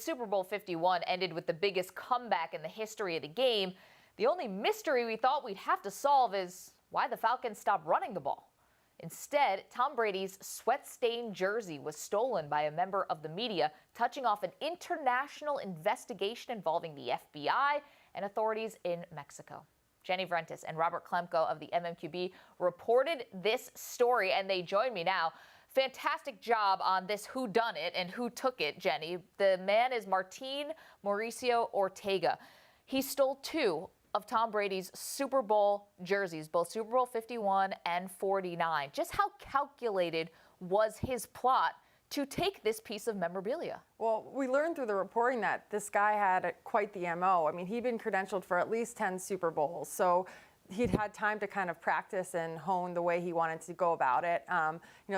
Super Bowl 51 ended with the biggest comeback in the history of the game. The only mystery we thought we'd have to solve is why the Falcons stopped running the ball. Instead, Tom Brady's sweat-stained jersey was stolen by a member of the media, touching off an international investigation involving the FBI and authorities in Mexico. Jenny Vrentis and Robert Klemko of the MMQB reported this story, and they join me now. Fantastic job on this whodunit and who took it, Jenny. The man is Martin Mauricio Ortega. He stole two of Tom Brady's Super Bowl jerseys, both Super Bowl 51 and 49. Just how calculated was his plot to take this piece of memorabilia? Well, we learned through the reporting that this guy had quite the MO. I mean, he'd been credentialed for at least 10 Super Bowls. So he'd had time to kind of practice and hone the way he wanted to go about it.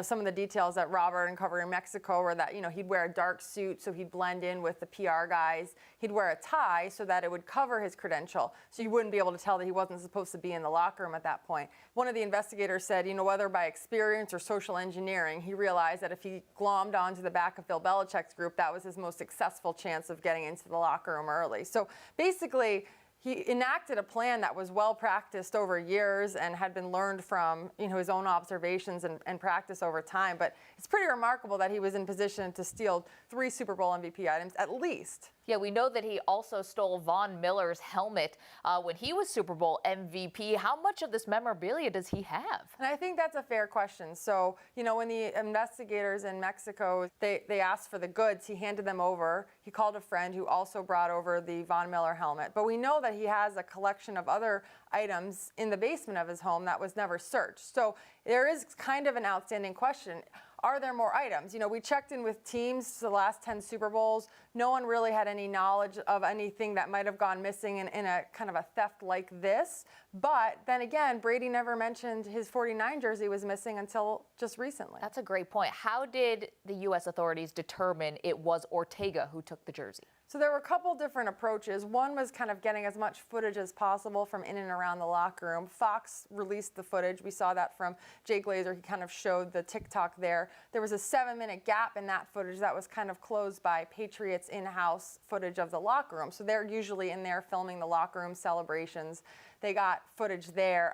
Some of the details that Robert uncovered in Mexico were that, he'd wear a dark suit so he'd blend in with the PR guys. He'd wear a tie so that it would cover his credential, so you wouldn't be able to tell that he wasn't supposed to be in the locker room at that point. One of the investigators said, whether by experience or social engineering, he realized that if he glommed onto the back of Bill Belichick's group, that was his most successful chance of getting into the locker room early. So basically, he enacted a plan that was well practiced over years and had been learned from his own observations and practice over time. But it's pretty remarkable that he was in position to steal 3 Super Bowl MVP items at least. Yeah, we know that he also stole Von Miller's helmet when he was Super Bowl MVP. How much of this memorabilia does he have? And I think that's a fair question. So, when the investigators in Mexico, they asked for the goods, he handed them over. He called a friend who also brought over the Von Miller helmet. But we know that he has a collection of other items in the basement of his home that was never searched. So there is kind of an outstanding question. Are there more items? We checked in with teams the last 10 Super Bowls. No one really had any knowledge of anything that might have gone missing in a kind of a theft like this. But then again, Brady never mentioned his 49 jersey was missing until just recently. That's a great point. How did the U.S. authorities determine it was Ortega who took the jersey? So there were a couple different approaches. One was kind of getting as much footage as possible from in and around the locker room. Fox released the footage. We saw that from Jay Glazer. He kind of showed the TikTok there. There was a 7-minute gap in that footage that was kind of closed by Patriots in-house footage of the locker room. So they're usually in there filming the locker room celebrations. They got footage there.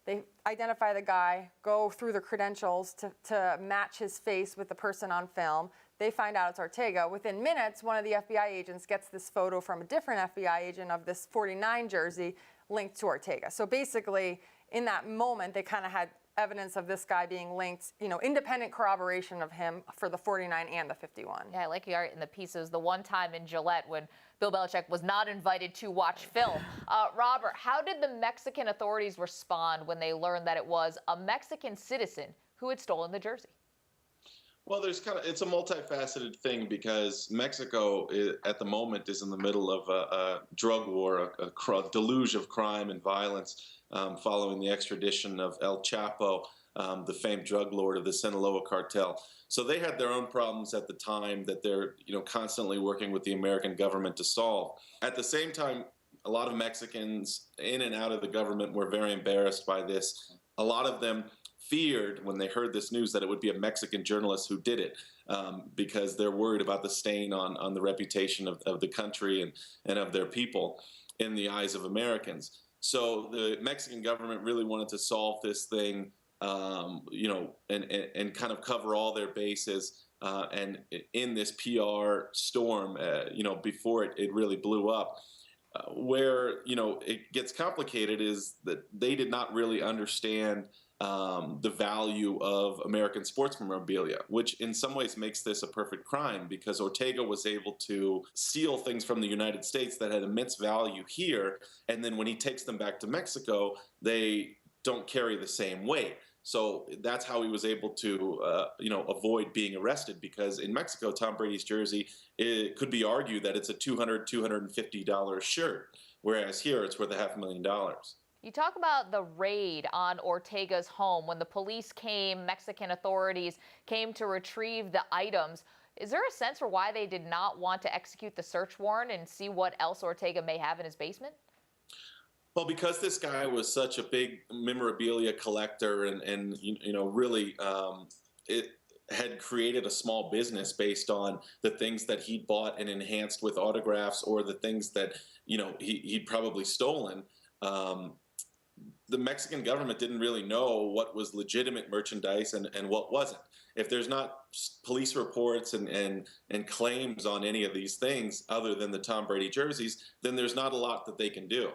They identify the guy, go through the credentials to match his face with the person on film. They find out it's Ortega. Within minutes, one of the FBI agents gets this photo from a different FBI agent of this 49 jersey linked to Ortega. So basically, in that moment, they kind of had evidence of this guy being linked, independent corroboration of him for the 49 and the 51. Yeah, I like your art in the pieces. The one time in Gillette when Bill Belichick was not invited to watch film. Robert, how did the Mexican authorities respond when they learned that it was a Mexican citizen who had stolen the jersey? Well, it's a multifaceted thing because Mexico at the moment is in the middle of a drug war, a deluge of crime and violence following the extradition of El Chapo, the famed drug lord of the Sinaloa cartel. So they had their own problems at the time that they're constantly working with the American government to solve. At the same time, a lot of Mexicans in and out of the government were very embarrassed by this. A lot of them feared when they heard this news that it would be a Mexican journalist who did it because they're worried about the stain on the reputation of the country and of their people in the eyes of Americans. So the Mexican government really wanted to solve this thing, and kind of cover all their bases. And in this PR storm, before it really blew up, where it gets complicated is that they did not really understand the value of American sports memorabilia, which in some ways makes this a perfect crime because Ortega was able to steal things from the United States that had immense value here, and then when he takes them back to Mexico, they don't carry the same weight. So that's how he was able to, avoid being arrested because in Mexico, Tom Brady's jersey, it could be argued that it's a $200, $250 shirt, whereas here it's worth $500,000. You talk about the raid on Ortega's home when the police came, Mexican authorities came to retrieve the items. Is there a sense for why they did not want to execute the search warrant and see what else Ortega may have in his basement? Well, because this guy was such a big memorabilia collector and really had created a small business based on the things that he'd bought and enhanced with autographs, or the things that he'd probably stolen. The Mexican government didn't really know what was legitimate merchandise and what wasn't. If there's not police reports and claims on any of these things other than the Tom Brady jerseys, then there's not a lot that they can do.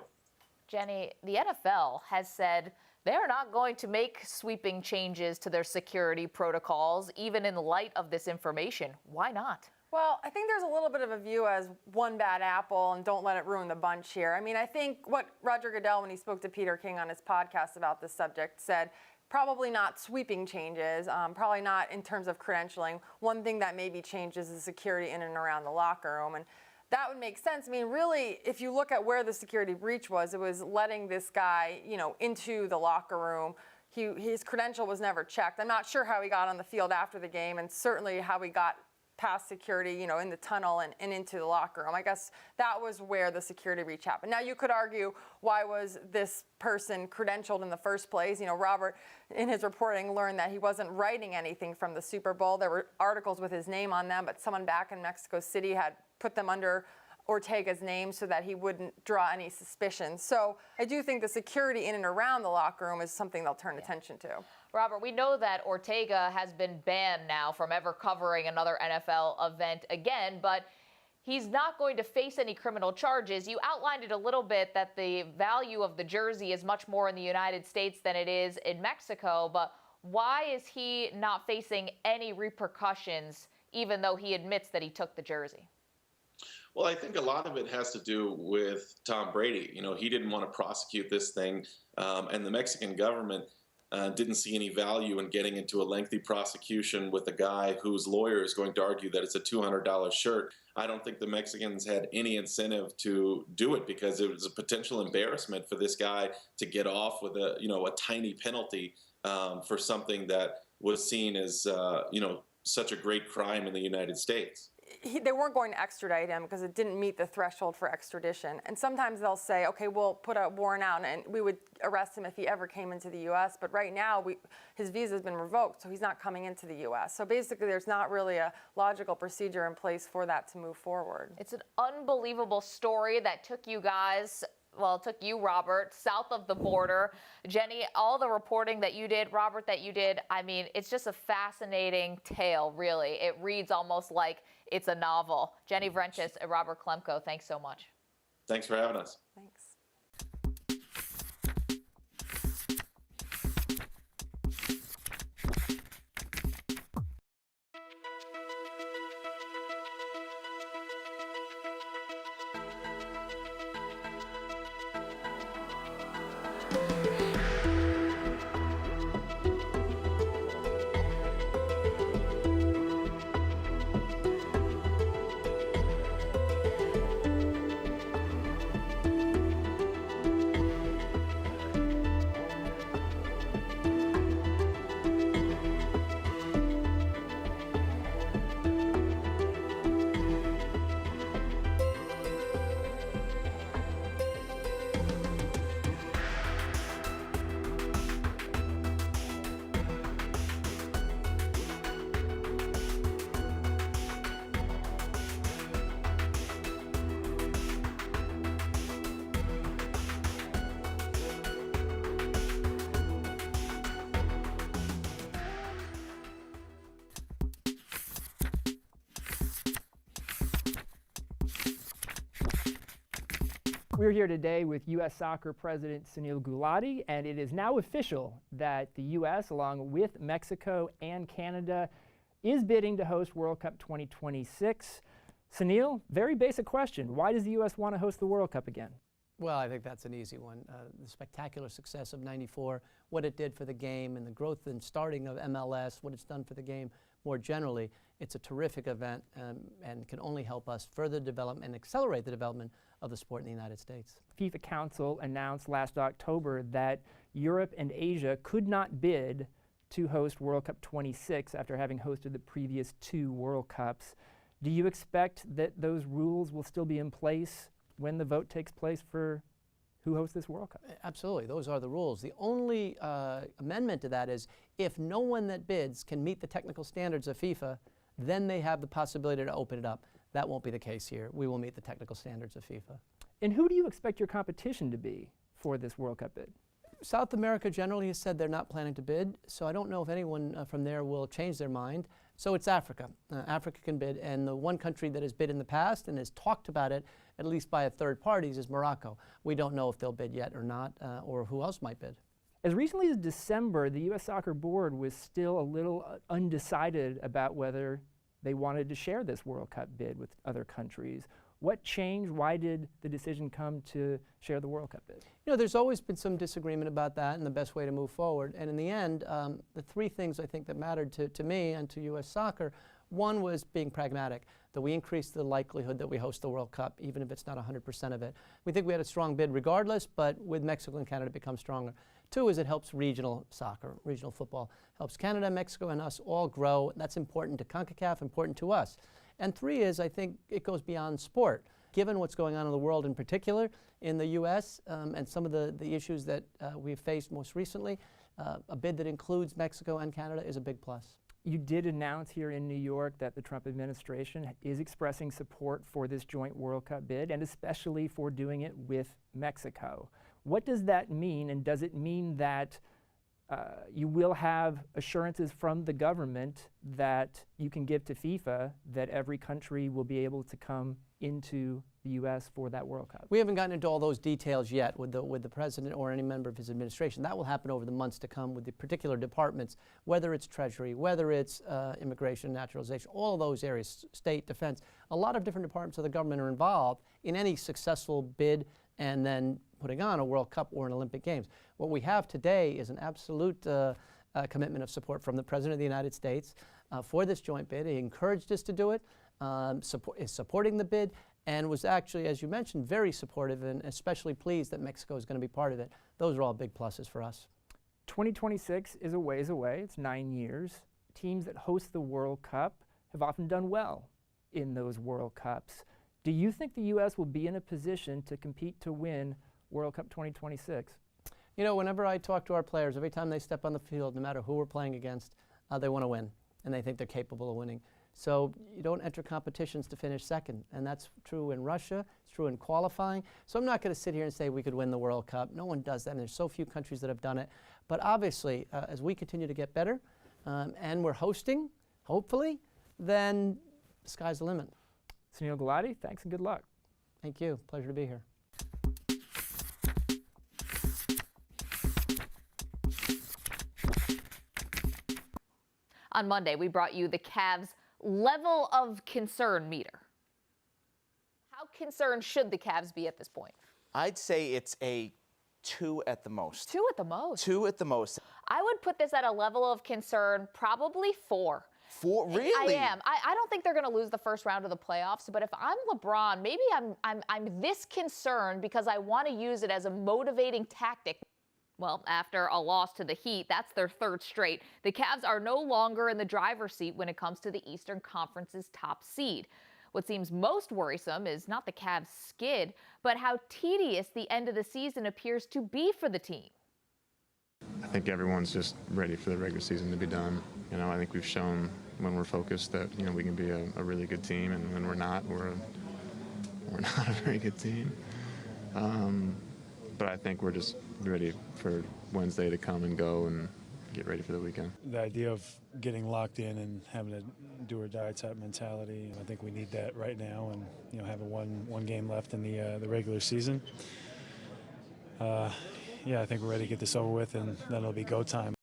Jenny, the NFL has said they're not going to make sweeping changes to their security protocols, even in light of this information. Why not? Well, I think there's a little bit of a view as one bad apple and don't let it ruin the bunch here. I mean, I think what Roger Goodell, when he spoke to Peter King on his podcast about this subject, said probably not sweeping changes, probably not in terms of credentialing. One thing that maybe changes is security in and around the locker room. And that would make sense. I mean, really, if you look at where the security breach was, it was letting this guy, into the locker room. His credential was never checked. I'm not sure how he got on the field after the game, and certainly how he got past security, in the tunnel and into the locker room. I guess that was where the security breach happened. Now, you could argue, why was this person credentialed in the first place? Robert, in his reporting, learned that he wasn't writing anything from the Super Bowl. There were articles with his name on them, but someone back in Mexico City had put them under Ortega's name so that he wouldn't draw any suspicion. So I do think the security in and around the locker room is something they'll turn attention to. Robert, we know that Ortega has been banned now from ever covering another NFL event again, but he's not going to face any criminal charges. You outlined it a little bit, that the value of the jersey is much more in the United States than it is in Mexico, but why is he not facing any repercussions, even though he admits that he took the jersey? Well, I think a lot of it has to do with Tom Brady. He didn't want to prosecute this thing, and the Mexican government didn't see any value in getting into a lengthy prosecution with a guy whose lawyer is going to argue that it's a $200 shirt. I don't think the Mexicans had any incentive to do it, because it was a potential embarrassment for this guy to get off with a tiny penalty for something that was seen as such a great crime in the United States. They weren't going to extradite him because it didn't meet the threshold for extradition. And sometimes they'll say, okay, we'll put a warrant out and we would arrest him if he ever came into the U.S. But right now, his visa has been revoked, so he's not coming into the U.S. So basically, there's not really a logical procedure in place for that to move forward. It's an unbelievable story that took you guys, well, it took you, Robert, south of the border. Jenny, all the reporting that you did, Robert, that you did, I mean, it's just a fascinating tale, really. It reads almost like it's a novel. Jenny Vrenches and Robert Klemko, thanks so much. Thanks for having us. Thanks. We're here today with U.S. Soccer President Sunil Gulati, and it is now official that the U.S., along with Mexico and Canada, is bidding to host World Cup 2026. Sunil, very basic question. Why does the U.S. want to host the World Cup again? Well, I think that's an easy one. The spectacular success of '94, what it did for the game, and the growth and starting of MLS, what it's done for the game more generally. It's a terrific event and can only help us further develop and accelerate the development of the sport in the United States. FIFA Council announced last October that Europe and Asia could not bid to host World Cup 26 after having hosted the previous 2 World Cups. Do you expect that those rules will still be in place when the vote takes place for who hosts this World Cup. Absolutely, those are the rules. The only amendment to that is if no one that bids can meet the technical standards of FIFA, then they have the possibility to open it up. That won't be the case here. We will meet the technical standards of FIFA. And who do you expect your competition to be for this World Cup bid? South America generally has said they're not planning to bid, so I don't know if anyone from there will change their mind. So it's Africa. Africa can bid, and the one country that has bid in the past and has talked about it, at least by third parties, is Morocco. We don't know if they'll bid yet or not, or who else might bid. As recently as December, the U.S. Soccer Board was still a little undecided about whether they wanted to share this World Cup bid with other countries. What changed? Why did the decision come to share the World Cup bid? You know, there's always been some disagreement about that and the best way to move forward. And in the end, the three things I think that mattered to me and to U.S. Soccer, one was being pragmatic, that we increase the likelihood that we host the World Cup, even if it's not 100% of it. We think we had a strong bid regardless, but with Mexico and Canada, it becomes stronger. Two is it helps regional soccer, regional football. Helps Canada, Mexico, and us all grow. That's important to CONCACAF, important to us. And three is, I think, it goes beyond sport. Given what's going on in the world in particular, in the U.S., and some of the issues that we've faced most recently, a bid that includes Mexico and Canada is a big plus. You did announce here in New York that the Trump administration is expressing support for this joint World Cup bid, and especially for doing it with Mexico. What does that mean, and does it mean that you will have assurances from the government that you can give to FIFA that every country will be able to come into the U.S. for that World Cup? We haven't gotten into all those details yet with the president or any member of his administration. That will happen over the months to come with the particular departments, whether it's Treasury, whether it's immigration, naturalization, all of those areas, state, defense. A lot of different departments of the government are involved in any successful bid and then putting on a World Cup or an Olympic Games. What we have today is an absolute commitment of support from the President of the United States for this joint bid. He encouraged us to do it, is supporting the bid, and was actually, as you mentioned, very supportive and especially pleased that Mexico is going to be part of it. Those are all big pluses for us. 2026 is a ways away. It's 9 years. Teams that host the World Cup have often done well in those World Cups. Do you think the U.S. will be in a position to compete to win World Cup 2026? You know, whenever I talk to our players, every time they step on the field, no matter who we're playing against, they want to win, and they think they're capable of winning. So you don't enter competitions to finish second, and that's true in Russia, it's true in qualifying. So I'm not going to sit here and say we could win the World Cup. No one does that, and there's so few countries that have done it. But obviously, as we continue to get better, and we're hosting, hopefully, then the sky's the limit. Sunil Gulati, thanks and good luck. Thank you. Pleasure to be here. On Monday, we brought you the Cavs' level of concern meter. How concerned should the Cavs be at this point? I'd say it's a 2 at the most. 2 at the most? 2 at the most. I would put this at a level of concern, probably 4. 4? Really? I am. I don't think they're going to lose the first round of the playoffs, but if I'm LeBron, maybe I'm this concerned because I want to use it as a motivating tactic. Well, after a loss to the Heat, that's their third straight. The Cavs are no longer in the driver's seat when it comes to the Eastern Conference's top seed. What seems most worrisome is not the Cavs' skid, but how tedious the end of the season appears to be for the team. I think everyone's just ready for the regular season to be done. You know, I think we've shown when we're focused that, you know, we can be a really good team, and when we're not, we're not a very good team. But I think we're just ready for Wednesday to come and go and get ready for the weekend. The idea of getting locked in and having a do or die type mentality, I think we need that right now, and, you know, having one game left in the regular season. Yeah, I think we're ready to get this over with, and then it'll be go time.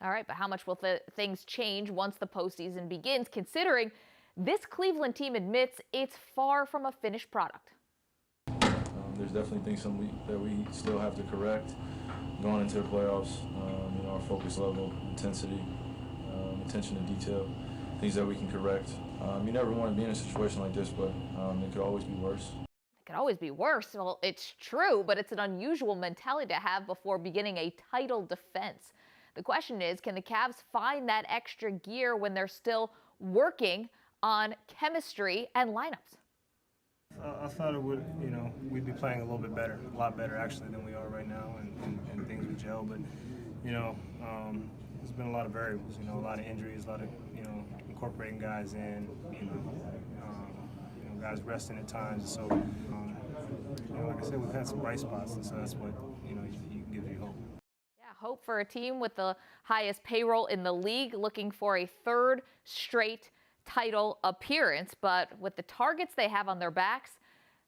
All right, but how much will things change once the postseason begins, considering this Cleveland team admits it's far from a finished product? There's definitely things that we still have to correct going into the playoffs. You know, our focus level, intensity, attention to detail, things that we can correct. You never want to be in a situation like this, but it could always be worse. It could always be worse. Well, it's true, but it's an unusual mentality to have before beginning a title defense. The question is, can the Cavs find that extra gear when they're still working on chemistry and lineups? I thought it would, we'd be playing a little bit better, a lot better actually than we are right now, and things would gel. But, there's been a lot of variables, a lot of injuries, a lot of, incorporating guys in, guys resting at times. So, like I said, we've had some bright spots, and so that's what, gives you hope. Yeah, hope for a team with the highest payroll in the league, looking for a third straight title appearance. But with the targets they have on their backs,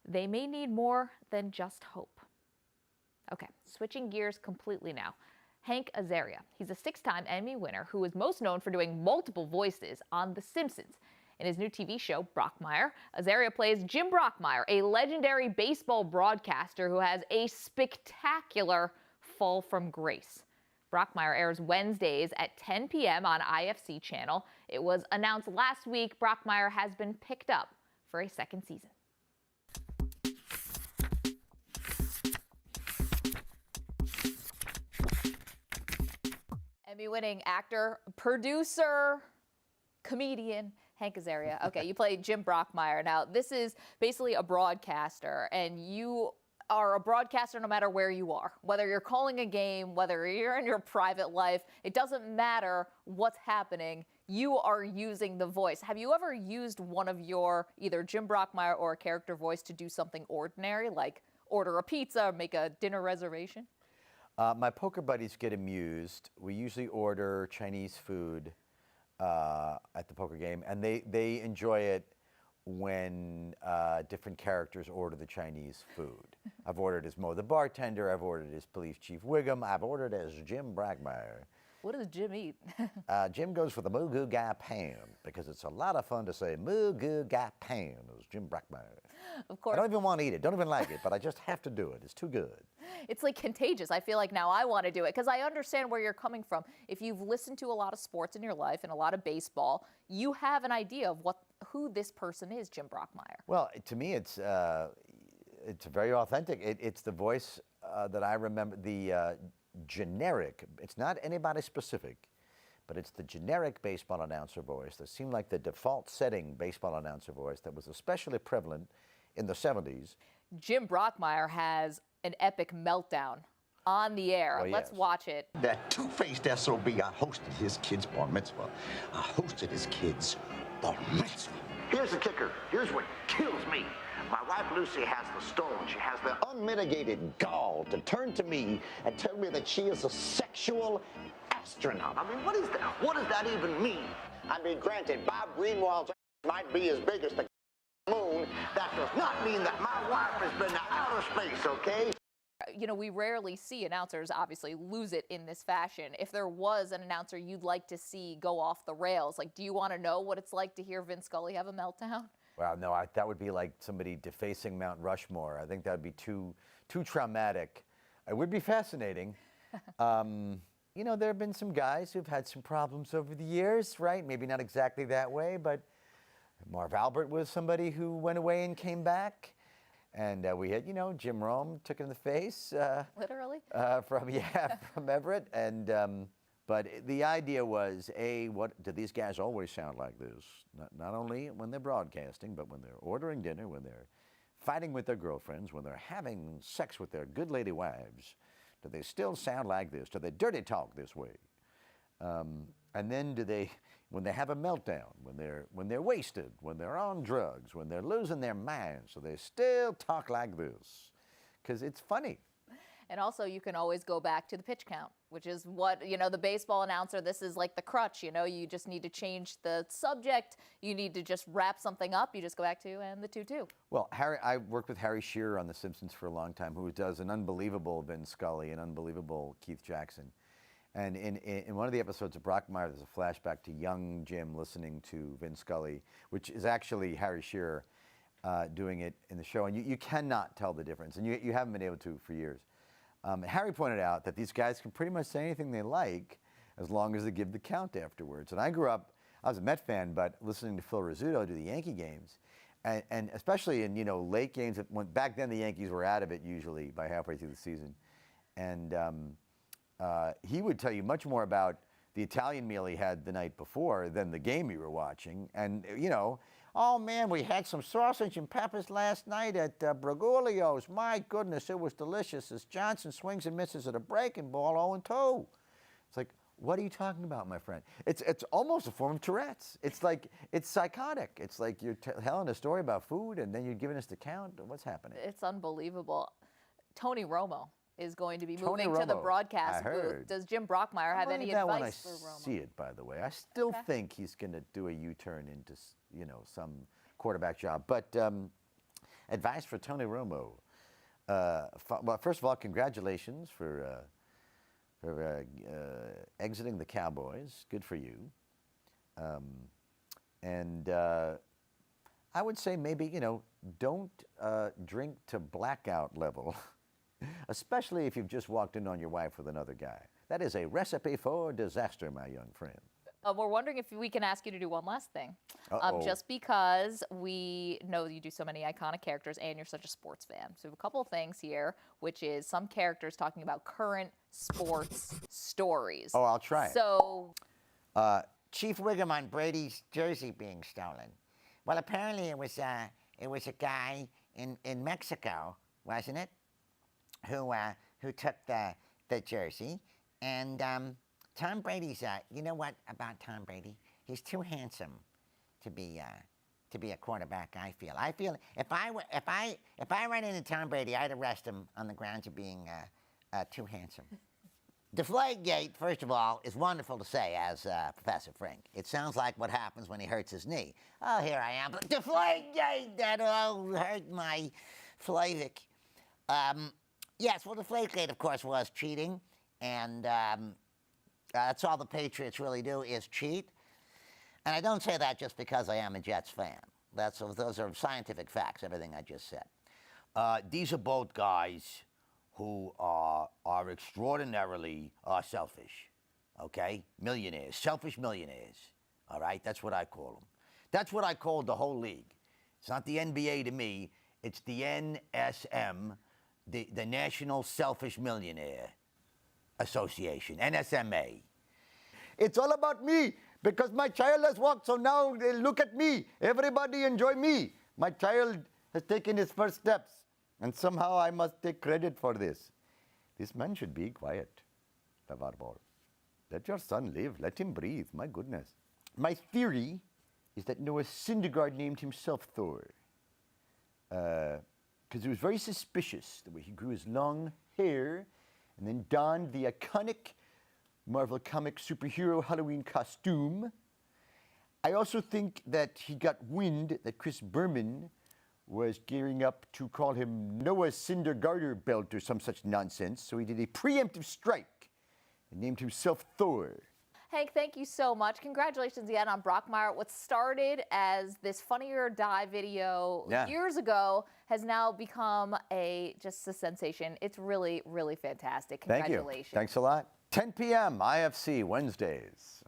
they may need more than just hope. Okay, switching gears completely now. Hank Azaria. He's a 6-time Emmy winner who is most known for doing multiple voices on The Simpsons. In his new TV show, Brockmire, Azaria plays Jim Brockmire, a legendary baseball broadcaster who has a spectacular fall from grace. Brockmire airs Wednesdays at 10 p.m. on IFC channel. It was announced last week Brockmire has been picked up for a second season. Emmy-winning actor, producer, comedian, Hank Azaria. Okay, you play Jim Brockmire. Now, this is basically a broadcaster, and you are a broadcaster no matter where you are. Whether you're calling a game, whether you're in your private life, it doesn't matter what's happening. You are using the voice. Have you ever used one of your either Jim Brockmire or a character voice to do something ordinary, like order a pizza or make a dinner reservation? My poker buddies get amused. We usually order Chinese food at the poker game, and they enjoy it when different characters order the Chinese food. I've ordered as Mo the bartender, I've ordered as Police Chief Wiggum, I've ordered as Jim Brockmire. What does Jim eat? Jim goes for the moo goo gai pan because it's a lot of fun to say moo goo gai pan. It was Jim Brockmire. Of course. I don't even want to eat it, don't even like it, but I just have to do it. It's too good. It's like contagious. I feel like now I want to do it because I understand where you're coming from. If you've listened to a lot of sports in your life and a lot of baseball, you have an idea of who this person is, Jim Brockmire. Well, to me, it's very authentic. It's the voice that I remember, the generic, it's not anybody specific, but it's the generic baseball announcer voice that seemed like the default setting baseball announcer voice that was especially prevalent in the 70s. Jim Brockmire has an epic meltdown on the air. Well, Let's yes. watch it. That two-faced SOB, I hosted his kid's bar mitzvah. I hosted his kid's bar mitzvah. Here's the kicker. Here's what kills me. My wife Lucy has the stone. She has the unmitigated gall to turn to me and tell me that she is a sexual astronaut. I mean, what is that? What does that even mean? I mean, granted, Bob Greenwald's might be as big as the moon. That does not mean that my wife has been to outer space, okay? We rarely see announcers obviously lose it in this fashion. If there was an announcer you'd like to see go off the rails, do you want to know what it's like to hear Vin Scully have a meltdown? Well, no, that would be like somebody defacing Mount Rushmore. I think that would be too traumatic. It would be fascinating. There have been some guys who've had some problems over the years, right? Maybe not exactly that way, but Marv Albert was somebody who went away and came back. And we had, Jim Rome took it in the face. Literally? From Everett. And but the idea was, what do these guys always sound like this? Not only when they're broadcasting, but when they're ordering dinner, when they're fighting with their girlfriends, when they're having sex with their good lady wives. Do they still sound like this? Do they dirty talk this way? And then when they have a meltdown, when they're wasted, when they're on drugs, when they're losing their minds, do they still talk like this? Because it's funny. And also, you can always go back to the pitch count, which is what, the baseball announcer, this is like the crutch, you just need to change the subject. You need to just wrap something up. You just go back to, and the 2-2. Well, I worked with Harry Shearer on The Simpsons for a long time, who does an unbelievable Vin Scully, an unbelievable Keith Jackson. And in one of the episodes of Brockmire, there's a flashback to young Jim listening to Vin Scully, which is actually Harry Shearer doing it in the show. And you cannot tell the difference, and you haven't been able to for years. Harry pointed out that these guys can pretty much say anything they like as long as they give the count afterwards. And I grew up, I was a Met fan, but listening to Phil Rizzuto do the Yankee games, and especially in late games, back then the Yankees were out of it usually by halfway through the season. And he would tell you much more about the Italian meal he had the night before than the game you were watching. And, Oh man, we had some sausage and peppers last night at Bragulio's. My goodness, it was delicious. As Johnson swings and misses at a breaking ball, 0-2. It's like, what are you talking about, my friend? It's almost a form of Tourette's. It's like, it's psychotic. It's like you're telling a story about food and then you're giving us the count. What's happening? It's unbelievable. Tony Romo is going to be moving to the broadcast booth. Does Jim Brockmire have any advice for Romo? I see it, by the way. I still think he's going to do a U-turn into, some quarterback job. But advice for Tony Romo. Well, first of all, congratulations for exiting the Cowboys. Good for you. And I would say maybe, don't drink to blackout level, especially if you've just walked in on your wife with another guy. That is a recipe for disaster, my young friend. We're wondering if we can ask you to do one last thing. Just because we know you do so many iconic characters and you're such a sports fan. So we have a couple of things here, which is some characters talking about current sports stories. Oh, I'll try it. So, Chief Wiggum on Brady's jersey being stolen. Well, apparently it was a guy in Mexico, wasn't it, who took the jersey, and Tom Brady's. You know what about Tom Brady? He's too handsome to be a quarterback. I feel if I ran into Tom Brady, I'd arrest him on the grounds of being too handsome. Deflategate, first of all, is wonderful to say as Professor Frink. It sounds like what happens when he hurts his knee. Oh, here I am. Deflategate, that'll hurt my flavic. Yes, well, Deflategate, of course, was cheating, and that's all the Patriots really do is cheat. And I don't say that just because I am a Jets fan. Those are scientific facts, everything I just said. These are both guys who are extraordinarily selfish, okay? Millionaires, selfish millionaires, all right? That's what I call them. That's what I call the whole league. It's not the NBA to me. It's the NSM, the National Selfish Millionaire Association, NSMA. It's all about me because my child has walked, so now they look at me. Everybody enjoy me. My child has taken his first steps. And somehow I must take credit for this. This man should be quiet, Lavarbol. Let your son live. Let him breathe. My goodness. My theory is that Noah Syndergaard named himself Thor. Because he was very suspicious the way he grew his long hair and then donned the iconic Marvel comic superhero Halloween costume. I also think that he got wind that Chris Berman was gearing up to call him Noah Syndergaarder Belt or some such nonsense, so he did a preemptive strike and named himself Thor. Hank, thank you so much. Congratulations again on Brockmire. What started as this Funny or Die video years ago has now become just a sensation. It's really, really fantastic. Congratulations. Thank you. Thanks a lot. 10 p.m. IFC Wednesdays.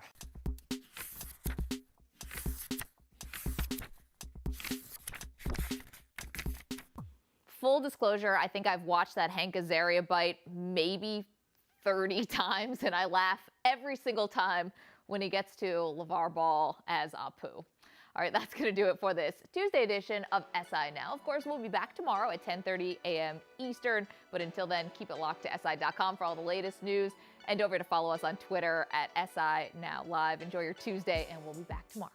Full disclosure, I think I've watched that Hank Azaria bite maybe 30 times, and I laugh every single time when he gets to LeVar Ball as Apu. All right, that's going to do it for this Tuesday edition of SI Now. Of course, we'll be back tomorrow at 10:30 a.m. Eastern, but until then, keep it locked to SI.com for all the latest news, and don't forget to follow us on Twitter at SI Now Live. Enjoy your Tuesday, and we'll be back tomorrow.